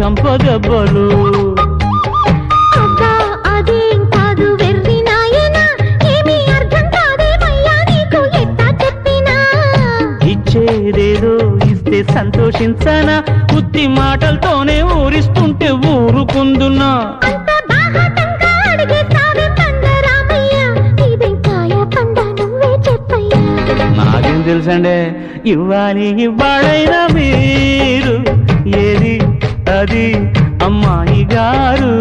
చంపదెబ్బలు. ఇచ్చేదేదో ఇస్తే సంతోషించనా, ఉత్తి మాటలతోనే ఊరిస్తుంటే ఊరుకుందున్నా. నాకేం తెలుసండే, ఇవ్వాలి ఇవ్వాలైనా మీరు ఏది అది అమ్మాయి గారు.